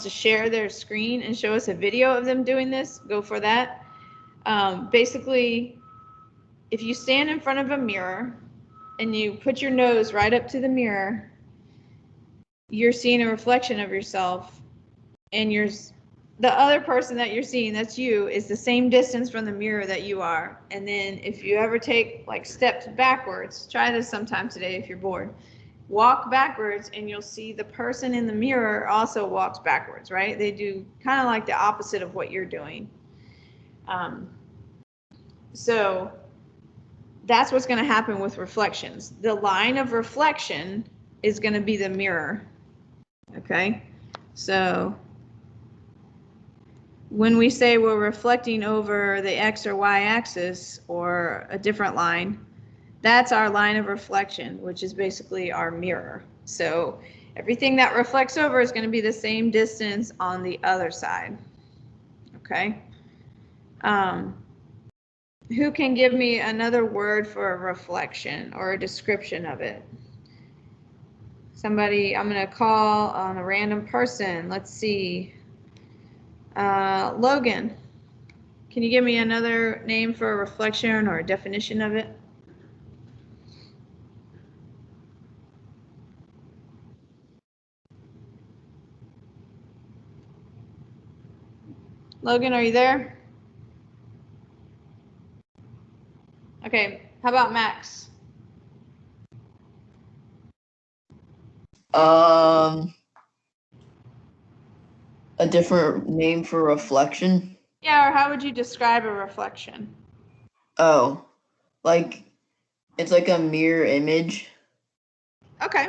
to share their screen and show us a video of them doing this, go for that. Basically, if you stand in front of a mirror and you put your nose right up to the mirror, you're seeing a reflection of yourself, and the other person that you're seeing, that's you, is the same distance from the mirror that you are. And then if you ever take like steps backwards, try this sometime today if you're bored. Walk backwards and you'll see the person in the mirror also walks backwards, right? They do kind of like the opposite of what you're doing. So that's what's going to happen with reflections. The line of reflection is going to be the mirror. Okay, so when we say we're reflecting over the X or Y axis or a different line, that's our line of reflection, which is basically our mirror. So everything that reflects over is going to be the same distance on the other side. Okay. Who can give me another word for a reflection or a description of it? Somebody, I'm going to call on a random person. Let's see. Logan, can you give me another name for a reflection or a definition of it? Logan, are you there? Okay, how about Max? A different name for reflection? Yeah, or how would you describe a reflection? Oh, like it's like a mirror image. Okay,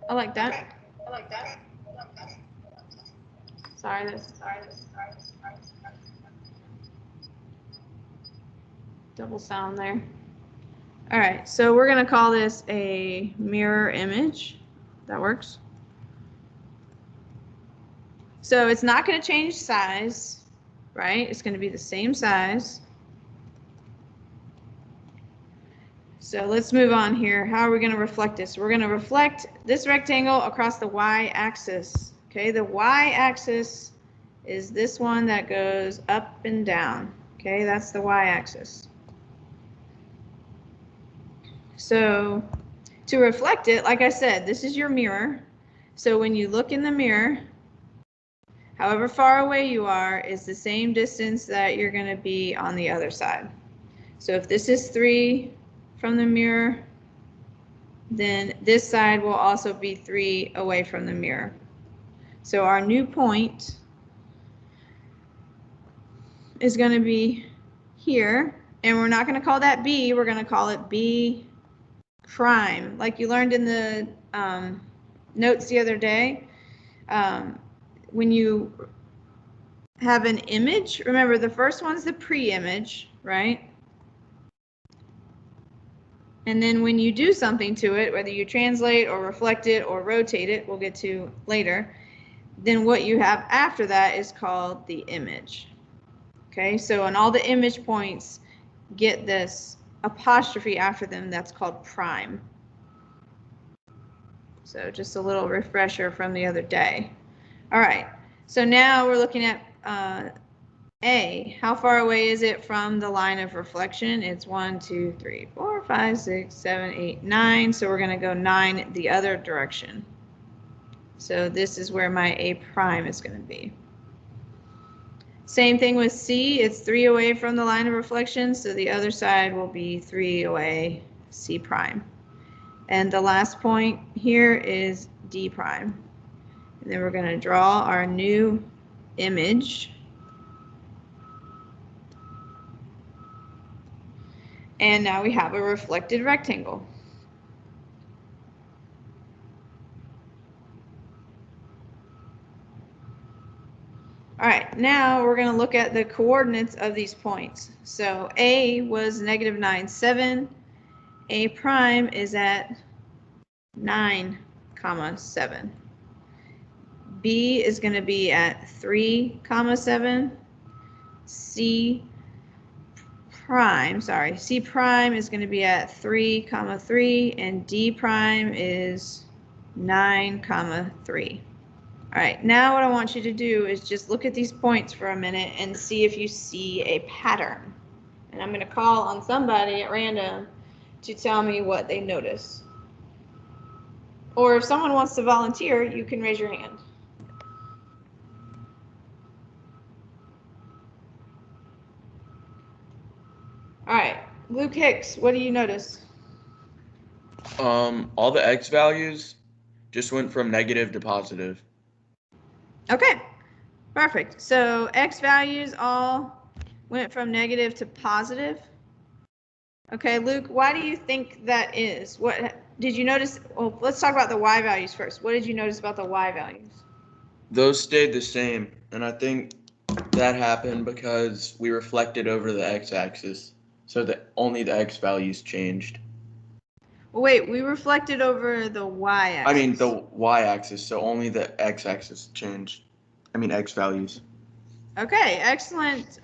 I like that. Sorry. Double sound there. All right, so we're going to call this a mirror image. That works. So it's not going to change size, right? It's going to be the same size. So let's move on here. How are we going to reflect this? We're going to reflect this rectangle across the y-axis. Okay, the y-axis is this one that goes up and down. Okay, that's the y-axis. So to reflect it, like I said, this is your mirror. So when you look in the mirror, however far away you are is the same distance that you're going to be on the other side. So if this is 3 from the mirror, then this side will also be 3 away from the mirror. So our new point is going to be here, and we're not going to call that B, we're going to call it B prime, like you learned in the notes the other day. When you have an image, remember the first one's the pre-image, right? And then when you do something to it, whether you translate or reflect it or rotate it, we'll get to later, then what you have after that is called the image. Okay, so and all the image points get this apostrophe after them that's called prime. So just a little refresher from the other day. All right, so now we're looking at A. How far away is it from the line of reflection? It's 1, 2, 3, 4, 5, 6, 7, 8, 9. So we're going to go 9 the other direction. So this is where my A prime is going to be. Same thing with C. It's 3 away from the line of reflection, so the other side will be 3 away, C prime. And the last point here is D prime. And then we're going to draw our new image. And now we have a reflected rectangle. All right, now we're going to look at the coordinates of these points. So A was -9, 7. A prime is at 9, 7. B is going to be at 3, 7. C prime is going to be at 3, 3, and D prime is 9, 3. All right, now what I want you to do is just look at these points for a minute and see if you see a pattern. And I'm going to call on somebody at random to tell me what they notice. Or if someone wants to volunteer, you can raise your hand. All right, Luke Hicks, what do you notice? All the x values just went from negative to positive. Okay, perfect. So x values all went from negative to positive. Okay, Luke, why do you think that is? What did you notice? Well, let's talk about the y values first. What did you notice about the y values? Those stayed the same, and I think that happened because we reflected over the x-axis, so that only the x values changed. Well, wait, we reflected over the y-axis. I mean the y-axis, so only the x-axis changed. I mean x values. Okay, excellent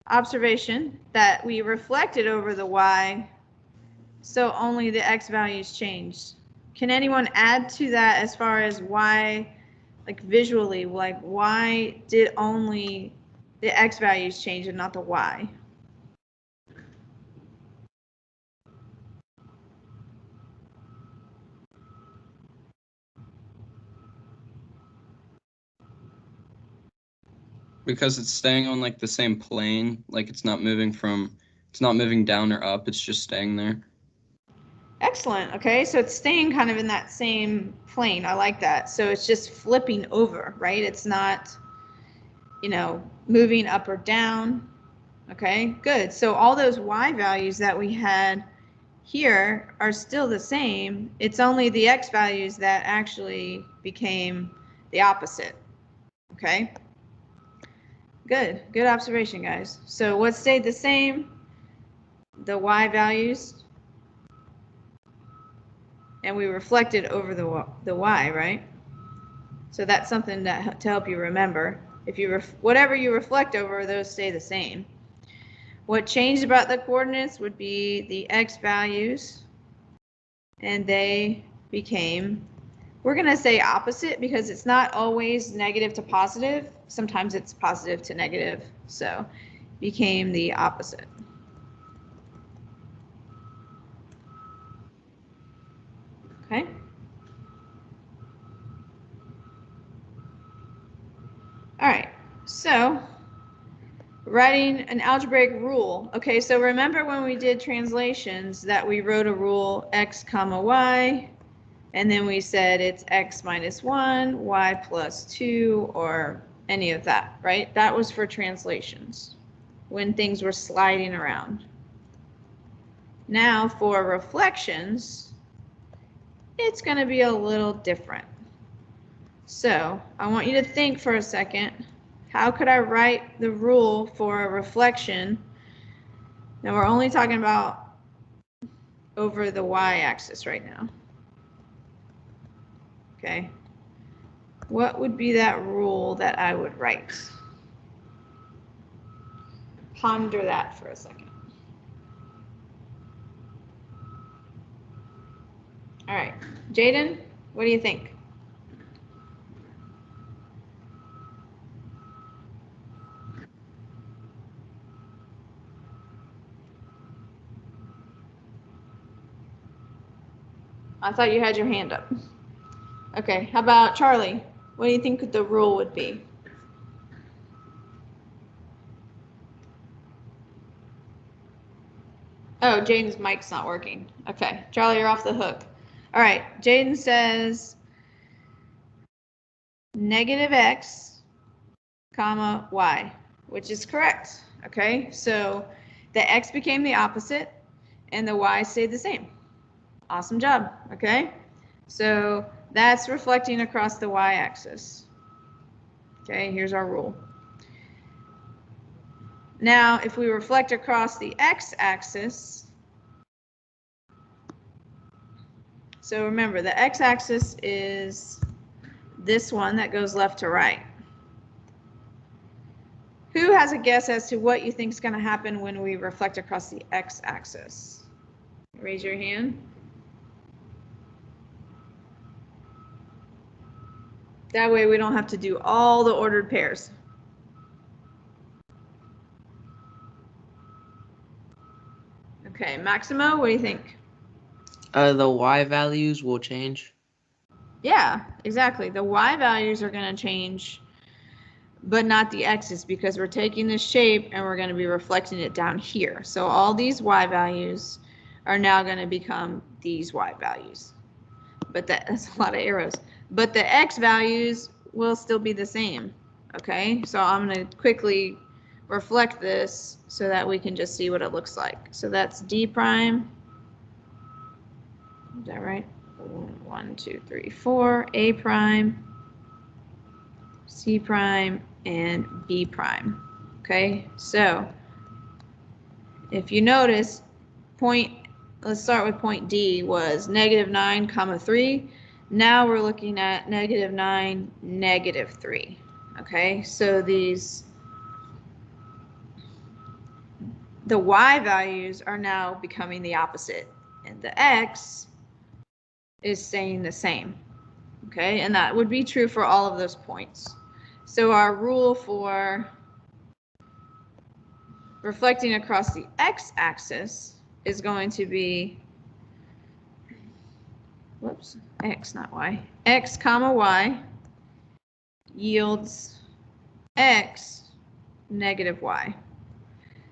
observation that we reflected over the y, so only the x values changed. Can anyone add to that as far as why, like visually, like why did only the x values change and not the y? Because it's staying on like the same plane, like it's not moving down or up, it's just staying there. Excellent. Okay, so it's staying kind of in that same plane. I like that. So it's just flipping over, right? It's not, you know, moving up or down. Okay, good. So all those y values that we had here are still the same. It's only the x values that actually became the opposite. Okay, good. Good observation, guys. So what stayed the same? The y values. And we reflected over the y, right? So that's something that to help you remember. If you whatever you reflect over, those stay the same. What changed about the coordinates would be the x values, and they became, we're going to say opposite because it's not always negative to positive. Sometimes it's positive to negative. So became the opposite. Okay. All right, so writing an algebraic rule. Okay, so remember when we did translations that we wrote a rule x comma y, and then we said it's x minus 1, y plus 2, or any of that, right? That was for translations, when things were sliding around. Now for reflections, it's going to be a little different. So I want you to think for a second, how could I write the rule for a reflection? Now we're only talking about over the y-axis right now. Okay. What would be that rule that I would write? Ponder that for a second. All right, Jaden, what do you think? I thought you had your hand up. Okay, how about Charlie? What do you think the rule would be? Oh, Jaden's mic's not working. Okay, Charlie, you're off the hook. All right, Jaden says negative x, comma, y, which is correct. Okay, so the x became the opposite and the y stayed the same. Awesome job. Okay, so that's reflecting across the y-axis. Okay, here's our rule. Now, if we reflect across the x-axis, so remember the x-axis is this one that goes left to right. Who has a guess as to what you think is going to happen when we reflect across the x-axis? Raise your hand. That way we don't have to do all the ordered pairs. Okay, Maximo, what do you think? The y values will change. Yeah, exactly. The y values are going to change, but not the x's, because we're taking this shape and we're going to be reflecting it down here. So all these y values are now going to become these y values. But that's a lot of arrows. But the x values will still be the same. Okay, so I'm going to quickly reflect this so that we can just see what it looks like. So that's d prime. Is that right? 1, 2, 3, 4. A prime, C prime, and B prime. Okay, so if you notice, let's start with point D was -9, 3. Now we're looking at -9, -3. Okay, so the y values are now becoming the opposite, and the x is staying the same. Okay, and that would be true for all of those points. So our rule for reflecting across the x-axis is going to be, whoops, x, not y. X comma y yields x negative y.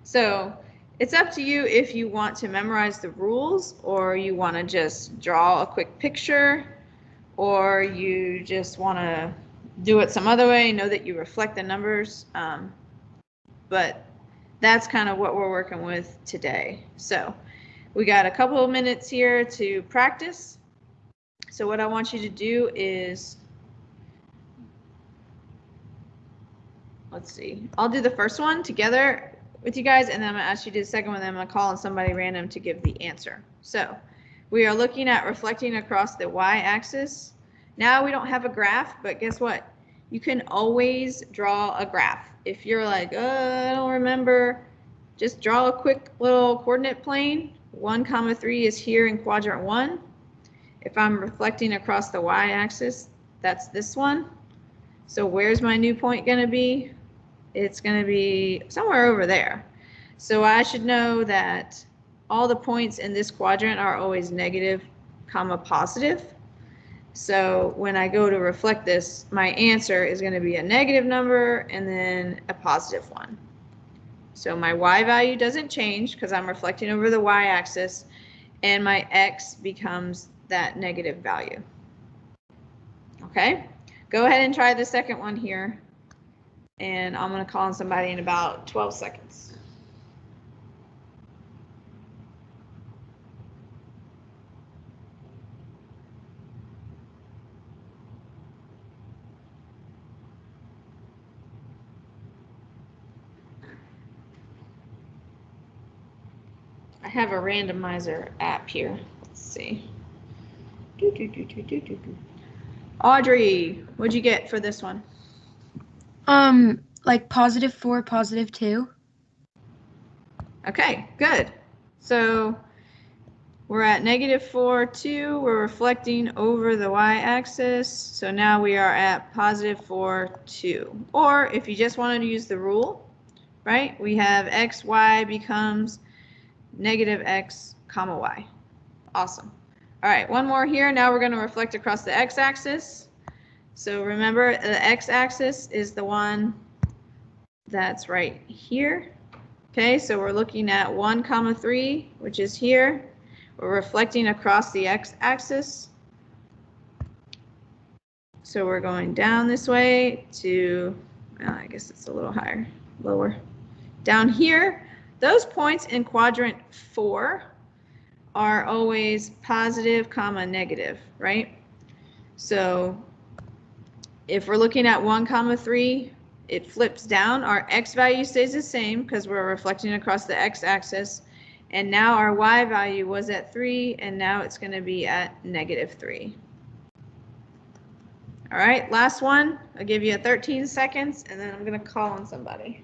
So it's up to you if you want to memorize the rules, or you want to just draw a quick picture, or you just want to do it some other way, know that you reflect the numbers. But that's kind of what we're working with today. So we got a couple of minutes here to practice. So what I want you to do is, let's see, I'll do the first one together with you guys, and then I'm going to ask you to do the second one, and then I'm going to call on somebody random to give the answer. So we are looking at reflecting across the y-axis. Now we don't have a graph, but guess what? You can always draw a graph. If you're like, I don't remember, just draw a quick little coordinate plane. 1, 3 is here in quadrant 1. If I'm reflecting across the y-axis, that's this one. So where's my new point going to be? It's going to be somewhere over there. So I should know that all the points in this quadrant are always negative, positive. So when I go to reflect this, my answer is going to be a negative number and then a positive one. So my y value doesn't change because I'm reflecting over the y-axis, and my x becomes that negative value. Okay, go ahead and try the second one here, and I'm going to call on somebody in about 12 seconds. I have a randomizer app here. Let's see. Audrey, what'd you get for this one? Like +4, +2. Okay, good. So we're at -4, 2. We're reflecting over the y-axis. So now we are at +4, 2. Or if you just wanted to use the rule, right? We have x, y becomes -x, y. Awesome. All right, one more here. Now we're going to reflect across the x-axis. So remember, the x-axis is the one that's right here. Okay, so we're looking at 1, 3, which is here. We're reflecting across the x-axis. So we're going down this way to, I guess it's a little higher, lower. Down here, those points in quadrant 4 are always positive, negative, right? So if we're looking at 1, 3, it flips down. Our x value stays the same because we're reflecting across the x-axis. And now our y value was at 3, and now it's going to be at -3. All right, last one. I'll give you 13 seconds, and then I'm going to call on somebody.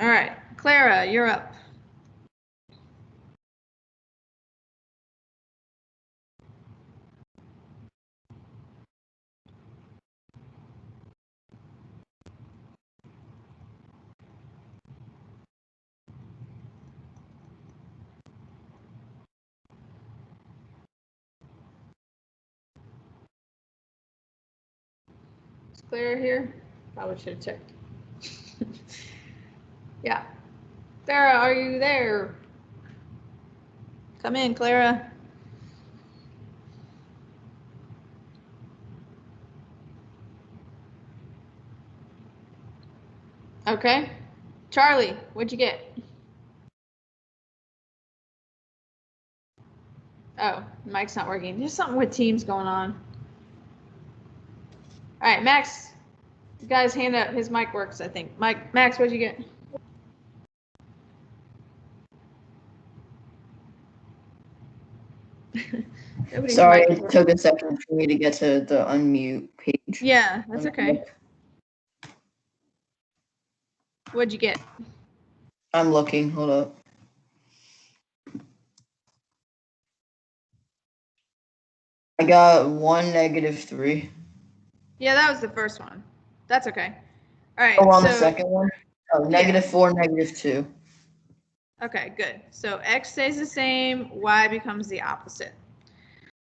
All right, Clara, you're up. Is Clara here? Probably should have checked. Yeah. Clara, are you there? Come in, Clara. Okay. Charlie, what'd you get? Oh, mic's not working. There's something with Teams going on. All right, Max. You guys hand up. His mic works, I think. Max, what'd you get? Nobody's Sorry, mic it works. took a second for me to get to the unmute page. Yeah, that's okay. What'd you get? I'm looking. Hold up. I got 1, -3. Yeah, that was the first one. That's okay. All right. Oh, on so, the second one? Oh, -4, -2. Okay, good. So X stays the same, Y becomes the opposite.